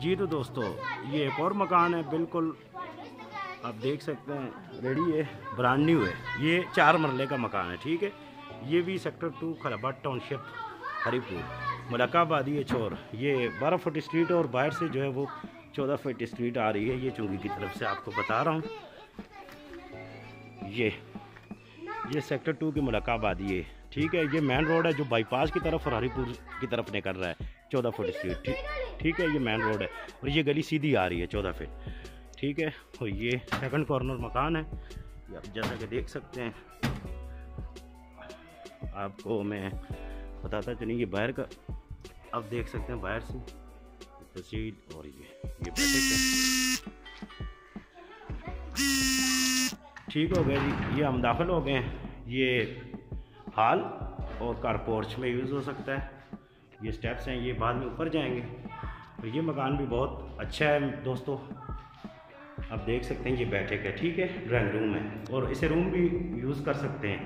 जी तो दोस्तों, ये एक और मकान है, बिल्कुल आप देख सकते हैं रेडी है, ब्रांड न्यू है। ये 4 मरले का मकान है, ठीक है। ये भी सेक्टर 2 खलाबाद टाउनशिप हरीपुर मलकाबादी है चौर। ये 12 फुट स्ट्रीट और बाहर से जो है वो 14 फुट स्ट्रीट आ रही है। ये चुंगी की तरफ से आपको बता रहा हूँ। ये सेक्टर 2 की मलकाबादी है, ठीक है। ये मेन रोड है जो बाईपास की तरफ और हरीपुर की तरफ निकल रहा है, 14 फुट स्ट्रीट, ठीक है। ये मेन रोड है और ये गली सीधी आ रही है 14 फीट, ठीक है। और ये सेकंड कॉर्नर मकान है, ये आप जैसा कि देख सकते हैं। आपको मैं बताता चलिए, ये बाहर का आप देख सकते हैं, बाहर से तस्वीर। और ये बैठक है, ठीक हो गया जी। ये हम दाखिल हो गए हैं। ये हॉल और कार पोर्च में यूज़ हो सकता है। ये स्टेप्स हैं, ये बाद में ऊपर जाएंगे। तो ये मकान भी बहुत अच्छा है दोस्तों, आप देख सकते हैं। ये बैठक है, ठीक है, ड्राइंग रूम है और इसे रूम भी यूज़ कर सकते हैं,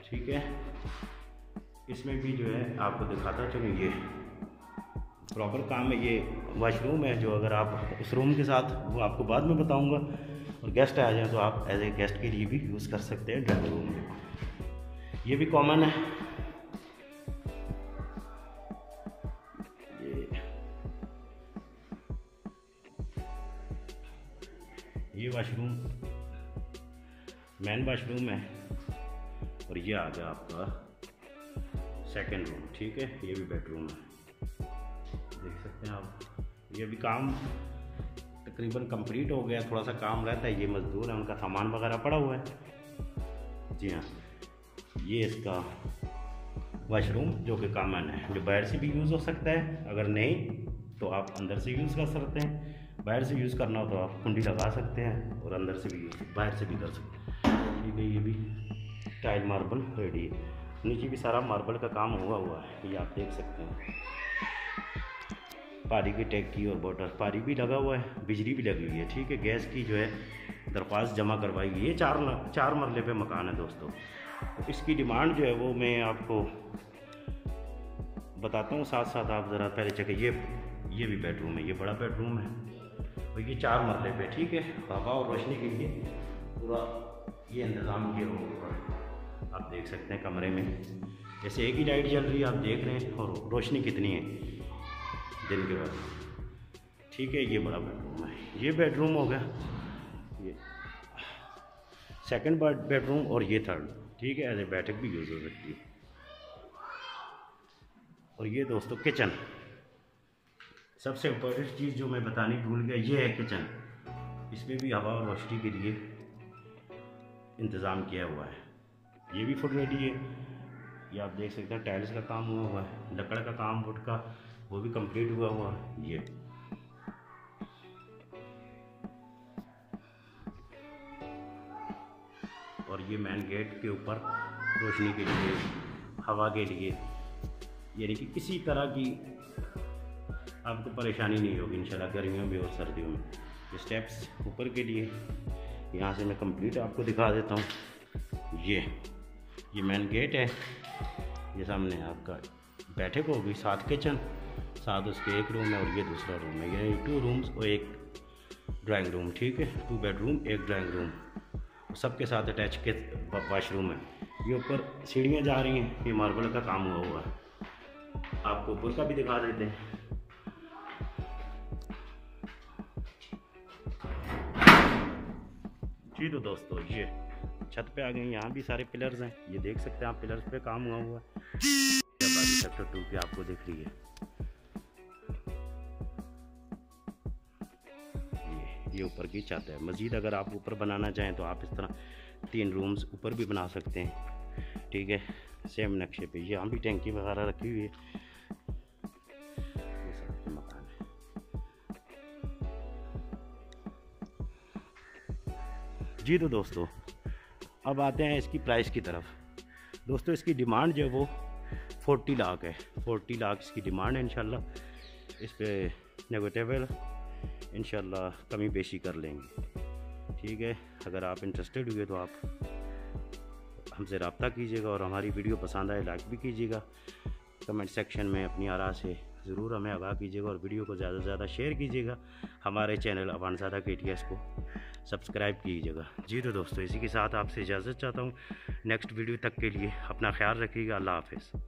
ठीक है। इसमें भी जो है आपको दिखाता चलूँ, ये प्रॉपर काम है। ये वॉशरूम है, जो अगर आप उस रूम के साथ, वो आपको बाद में बताऊंगा। और गेस्ट आ जाए तो आप एज ए गेस्ट के लिए भी यूज़ कर सकते हैं ड्राइंग रूम में। ये भी कॉमन है। ये वॉशरूम मेन वॉशरूम है और ये आ गया आपका सेकंड रूम, ठीक है। ये भी बेडरूम है, देख सकते हैं आप। ये भी काम तकरीबन कंप्लीट हो गया, थोड़ा सा काम रहता है। ये मजदूर है, उनका सामान वगैरह पड़ा हुआ है। जी हाँ, ये इसका वॉशरूम जो कि कॉमन है, जो बाहर से भी यूज़ हो सकता है। अगर नहीं तो आप अंदर से यूज़ कर सकते हैं। बाहर से यूज़ करना हो तो आप कुंडी लगा सकते हैं और अंदर से भी बाहर से भी कर सकते हैं, ठीक है। ये भी टाइल मार्बल रेडी है, नीचे भी सारा मार्बल का काम हुआ है, ये आप देख सकते हैं। पानी की टैंकी और वाटर पानी भी लगा हुआ है, बिजली भी लगी हुई है, ठीक है। गैस की जो है दरख्वास्त जमा करवाई गई है। 4 मरले पे मकान है दोस्तों। तो इसकी डिमांड जो है वो मैं आपको बताता हूँ, साथ साथ आप ज़रा पहले चेक। ये भी बेडरूम है, ये बड़ा बेडरूम है और ये 4 मरले पे, ठीक है। हवा और रोशनी के लिए पूरा ये इंतज़ाम किया हुआ आप देख सकते हैं। कमरे में जैसे एक ही लाइट जल रही है, आप देख रहे हैं, और रोशनी कितनी है दिन के बाद, ठीक है। ये बड़ा बेडरूम है, ये बेडरूम हो गया, ये सेकंड बेडरूम और ये थर्ड, ठीक है। एज ए बैठक भी यूज़ हो सकती है। और ये दोस्तों किचन, सबसे इम्पोर्टेंट चीज़ जो मैं बतानी भूल गया, ये है किचन। इसमें भी हवा और रोशनी के लिए इंतज़ाम किया हुआ है। ये भी फुल रेडी है, ये आप देख सकते हैं। टाइल्स का काम हुआ है, लकड़ का काम, वुड का, वो भी कंप्लीट हुआ है। ये और ये मेन गेट के ऊपर रोशनी के लिए, हवा के लिए, यानी कि किसी तरह की आपको परेशानी नहीं होगी इंशाल्लाह, गर्मियों में और सर्दियों में। ये स्टेप्स ऊपर के लिए, यहाँ से मैं कंप्लीट आपको दिखा देता हूँ। ये मेन गेट है, ये सामने आपका बैठक होगी, साथ किचन, साथ उसके एक रूम है और ये दूसरा रूम है। ये 2 रूम्स और एक ड्राइंग रूम, ठीक है। 2 बेडरूम, एक ड्राइंग रूम, सबके साथ अटैच के वॉशरूम है। ये ऊपर सीढ़ियाँ जा रही हैं, ये मार्बल का काम हुआ है। आपको ऊपर का भी दिखा देते हैं। जी तो दोस्तों, ये छत पे आ गए, यहाँ भी सारे पिलर्स हैं, ये देख सकते हैं आप। पिलर्स पे काम हुआ है। बाकी सेक्टर 2 की आपको दिख रही है। ये ऊपर की छत है। मज़ीद अगर आप ऊपर बनाना चाहें तो आप इस तरह 3 रूम्स ऊपर भी बना सकते हैं, ठीक है, सेम नक्शे पे। यहाँ भी टैंकी वगैरह रखी हुई है। ये सब मकान है। जी तो दोस्तों, अब आते हैं इसकी प्राइस की तरफ। दोस्तों, इसकी डिमांड जो है वो 40 लाख है। 40 लाख इसकी डिमांड है। इंशाल्लाह इस पर नेगोटिएबल इंशाल्लाह कमी बेशी कर लेंगे, ठीक है। अगर आप इंटरेस्टेड हुए तो आप हमसे रब्ता कीजिएगा और हमारी वीडियो पसंद आए लाइक भी कीजिएगा। कमेंट सेक्शन में अपनी आरा से ज़रूर हमें आगाह कीजिएगा और वीडियो को ज़्यादा से ज़्यादा शेयर कीजिएगा। हमारे चैनल अवानज़ादा KTS को सब्सक्राइब कीजिएगा। जी तो दोस्तों, इसी के साथ आपसे इजाज़त चाहता हूँ। नेक्स्ट वीडियो तक के लिए अपना ख्याल रखिएगा। अल्लाह हाफ़िज़।